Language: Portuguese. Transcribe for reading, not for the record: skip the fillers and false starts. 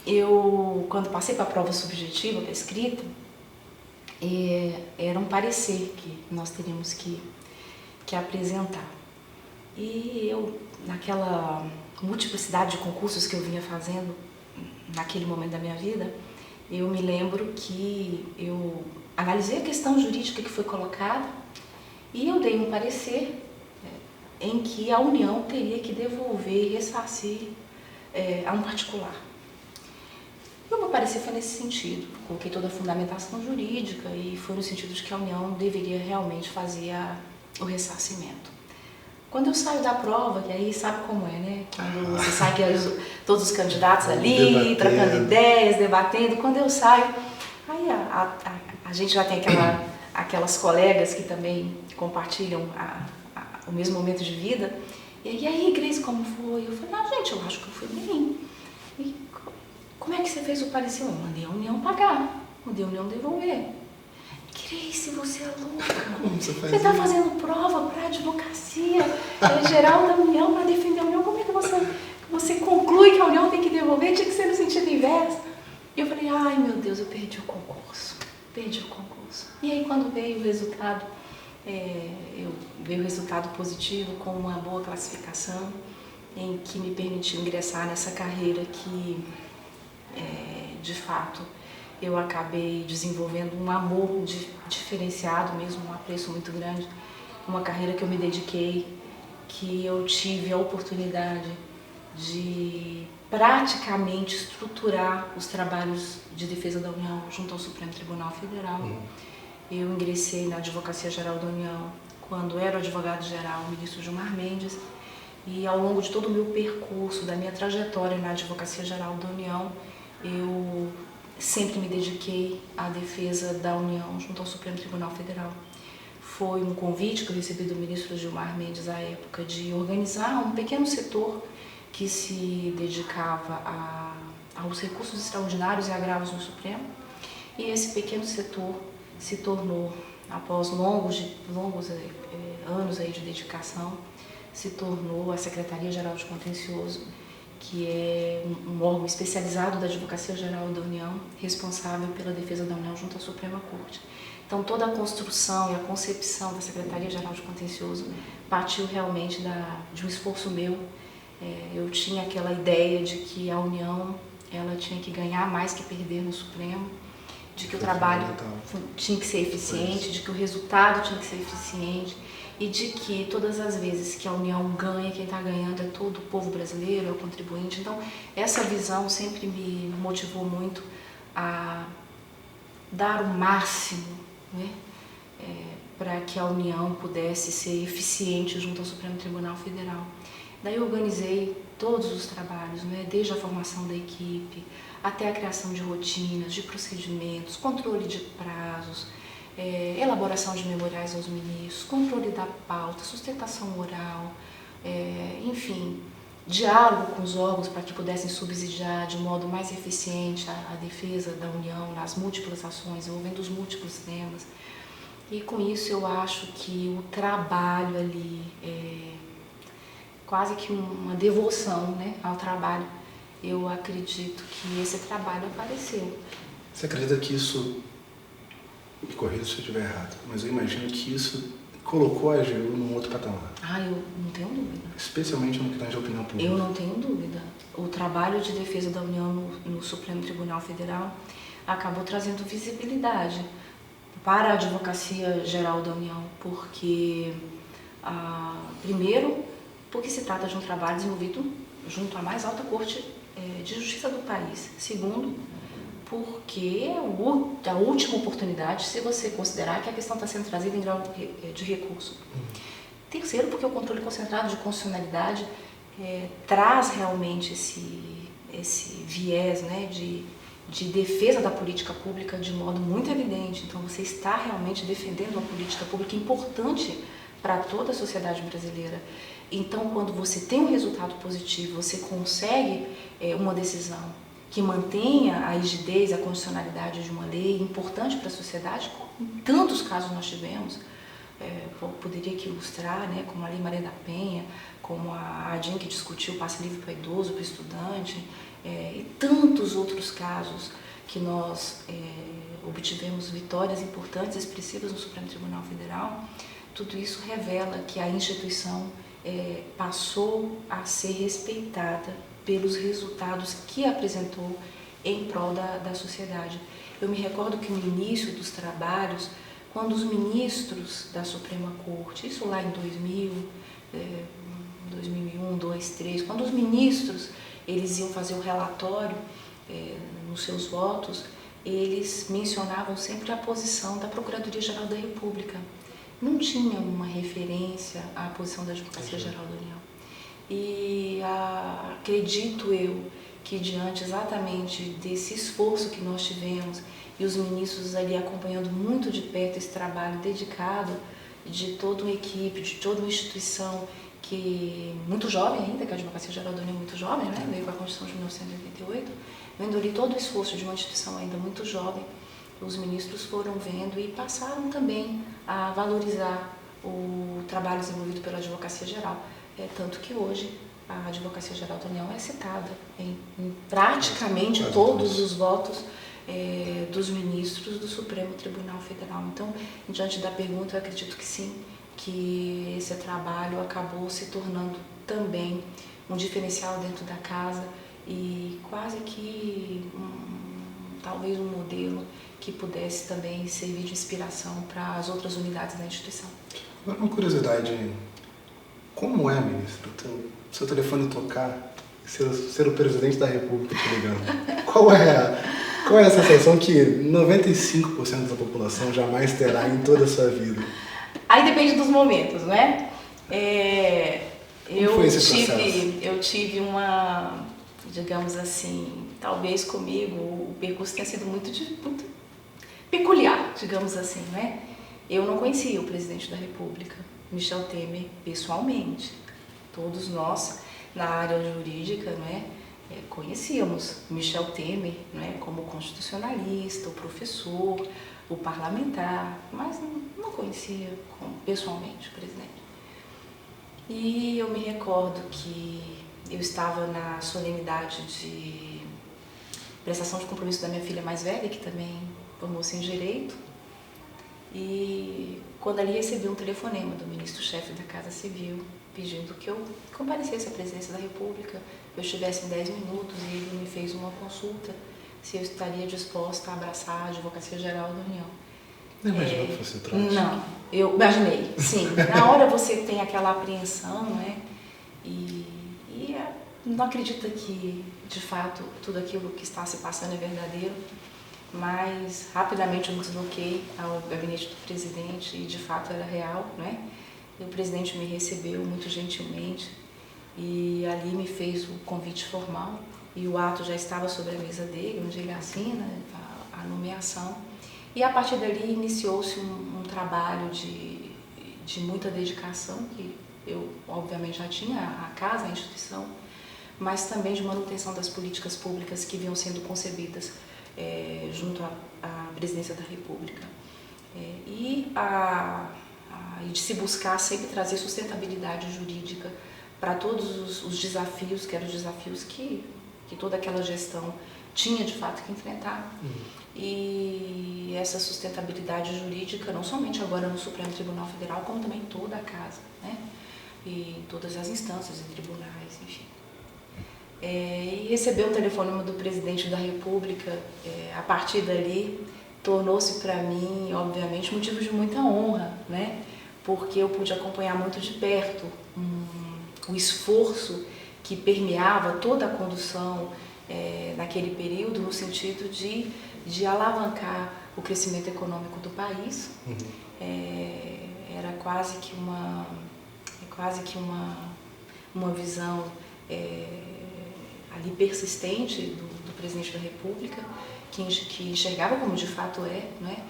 Eu, quando passei para a prova subjetiva, para a escrita, era um parecer que nós teríamos que apresentar. E eu, naquela multiplicidade de concursos que eu vinha fazendo naquele momento da minha vida, eu me lembro que eu analisei a questão jurídica que foi colocada e eu dei um parecer em que a União teria que devolver e ressarcir a um particular. E o meu parecer foi nesse sentido, coloquei toda a fundamentação jurídica e foi no sentido de que a União deveria realmente fazer o ressarcimento. Quando eu saio da prova, que aí sabe como é, né? Quando você sai todos os candidatos ali, trocando ideias, debatendo, quando eu saio, aí a gente já tem aquelas colegas que também compartilham o mesmo momento de vida, e aí, Grace, como foi? Eu falei, gente, eu acho que eu fui bem. E como é que você fez o parecer? Eu mandei a União pagar, mandei a União devolver. Grace, você é louca. Como você faz Você está fazendo prova para a advocacia geral da União, para defender a União. Como é que você conclui que a União tem que devolver? Tinha que ser no sentido inverso. E eu falei, ai meu Deus, eu perdi o concurso. E aí quando veio o resultado, veio o resultado positivo, com uma boa classificação, em que me permitiu ingressar nessa carreira que, de fato, eu acabei desenvolvendo um amor diferenciado mesmo, um apreço muito grande, uma carreira que eu me dediquei, que eu tive a oportunidade de praticamente estruturar os trabalhos de defesa da União junto ao Supremo Tribunal Federal. Eu ingressei na Advocacia Geral da União quando era o advogado-geral, o ministro Gilmar Mendes, e ao longo de todo o meu percurso, da minha trajetória na Advocacia Geral da União, eu sempre me dediquei à defesa da União junto ao Supremo Tribunal Federal. Foi um convite que eu recebi do ministro Gilmar Mendes à época de organizar um pequeno setor que se dedicava aos recursos extraordinários e agravos no Supremo. E esse pequeno setor se tornou, após longos anos aí de dedicação, se tornou a Secretaria-Geral de Contencioso, que é um órgão especializado da Advocacia Geral da União, responsável pela defesa da União junto à Suprema Corte. Então, toda a construção e a concepção da Secretaria-Geral de Contencioso partiu realmente de um esforço meu. Eu tinha aquela ideia de que a União ela tinha que ganhar mais que perder no Supremo, de que o trabalho tinha que ser eficiente, de que o resultado tinha que ser eficiente, e de que todas as vezes que a União ganha, quem está ganhando é todo o povo brasileiro, é o contribuinte. Então, essa visão sempre me motivou muito a dar o máximo, né, para que a União pudesse ser eficiente junto ao Supremo Tribunal Federal. Daí eu organizei todos os trabalhos, né, desde a formação da equipe, até a criação de rotinas, de procedimentos, controle de prazos, elaboração de memoriais aos ministros, controle da pauta, sustentação oral, enfim, diálogo com os órgãos para que pudessem subsidiar de modo mais eficiente a defesa da União nas múltiplas ações, envolvendo os múltiplos temas. E com isso eu acho que o trabalho ali quase que uma devoção, né, ao trabalho. Eu acredito que esse trabalho apareceu. Você acredita que isso, me corrija se eu estiver errado, mas eu imagino que isso colocou a AGU num outro patamar? Eu não tenho dúvida. Especialmente no que tange a opinião pública. Eu não tenho dúvida. O trabalho de defesa da União no Supremo Tribunal Federal acabou trazendo visibilidade para a Advocacia Geral da União, porque, primeiro, porque se trata de um trabalho desenvolvido junto à mais alta corte de justiça do país. Segundo, porque é a última oportunidade, se você considerar que a questão está sendo trazida em grau de recurso. Terceiro, porque o controle concentrado de constitucionalidade traz realmente esse viés, né, de defesa da política pública de modo muito evidente. Então, você está realmente defendendo uma política pública importante para toda a sociedade brasileira. Então, quando você tem um resultado positivo, você consegue uma decisão que mantenha a rigidez, a constitucionalidade de uma lei importante para a sociedade, como em tantos casos nós tivemos, poderia aqui ilustrar, né, como a Lei Maria da Penha, como a ADIM que discutiu o passe livre para idoso, para estudante, e tantos outros casos que nós obtivemos vitórias importantes, expressivas no Supremo Tribunal Federal. Tudo isso revela que a instituição passou a ser respeitada pelos resultados que apresentou em prol da sociedade. Eu me recordo que no início dos trabalhos, quando os ministros da Suprema Corte, isso lá em 2000, 2001, 2002, 2003, quando os ministros eles iam fazer o relatório nos seus votos, eles mencionavam sempre a posição da Procuradoria-Geral da República. Não tinha uma referência à posição da Advocacia-Geral da União. E acredito eu que diante exatamente desse esforço que nós tivemos e os ministros ali acompanhando muito de perto esse trabalho dedicado de toda uma equipe, de toda uma instituição que muito jovem ainda, que a Advocacia-Geral da União é muito jovem, né? Veio com a Constituição de 1988, vendo ali todo o esforço de uma instituição ainda muito jovem, os ministros foram vendo e passaram também a valorizar o trabalho desenvolvido pela Advocacia-Geral. Tanto que hoje a Advocacia-Geral da União é citada em praticamente todos os votos dos ministros do Supremo Tribunal Federal. Então, diante da pergunta, eu acredito que sim, que esse trabalho acabou se tornando também um diferencial dentro da casa e quase que talvez um modelo que pudesse também servir de inspiração para as outras unidades da instituição. Agora, uma curiosidade, como é, ministro, seu telefone tocar, ser o presidente da República te ligando? Qual é a sensação que 95% da população jamais terá em toda a sua vida? Aí depende dos momentos, né? Como foi esse processo? Eu tive uma, digamos assim, talvez comigo o percurso tenha sido muito peculiar, digamos assim, né? Eu não conhecia o presidente da República, Michel Temer, pessoalmente. Todos nós, na área jurídica, né, conhecíamos Michel Temer, né, como constitucionalista, o professor, o parlamentar, mas não conhecia pessoalmente o presidente. E eu me recordo que eu estava na solenidade de prestação de compromisso da minha filha mais velha, que também formou-se em Direito, e quando ali recebi um telefonema do ministro-chefe da Casa Civil, pedindo que eu comparecesse à presidência da República, eu estivesse em 10 minutos, e ele me fez uma consulta se eu estaria disposta a abraçar a Advocacia-Geral da União. Não imaginou que fosse trote? Não, eu imaginei, sim. Na hora você tem aquela apreensão, né? E não acredita que, de fato, tudo aquilo que está se passando é verdadeiro, mas rapidamente eu me desloquei ao gabinete do presidente e, de fato, era real, né? E o presidente me recebeu muito gentilmente e ali me fez o convite formal e o ato já estava sobre a mesa dele, onde ele assina a nomeação. E a partir dali iniciou-se um trabalho de muita dedicação, que eu obviamente já tinha a casa, a instituição, mas também de manutenção das políticas públicas que vinham sendo concebidas junto à presidência da República. E de se buscar sempre trazer sustentabilidade jurídica para todos os desafios, que eram os desafios que toda aquela gestão tinha de fato que enfrentar. E essa sustentabilidade jurídica, não somente agora no Supremo Tribunal Federal, como também em toda a casa, né? E em todas as instâncias e tribunais, enfim. E receber o telefonema do presidente da República, a partir dali, tornou-se para mim, obviamente, motivo de muita honra, né? Porque eu pude acompanhar muito de perto o esforço que permeava toda a condução naquele período, no sentido de alavancar o crescimento econômico do país. Era quase que uma visão ali persistente do presidente da República, que enxergava como de fato né,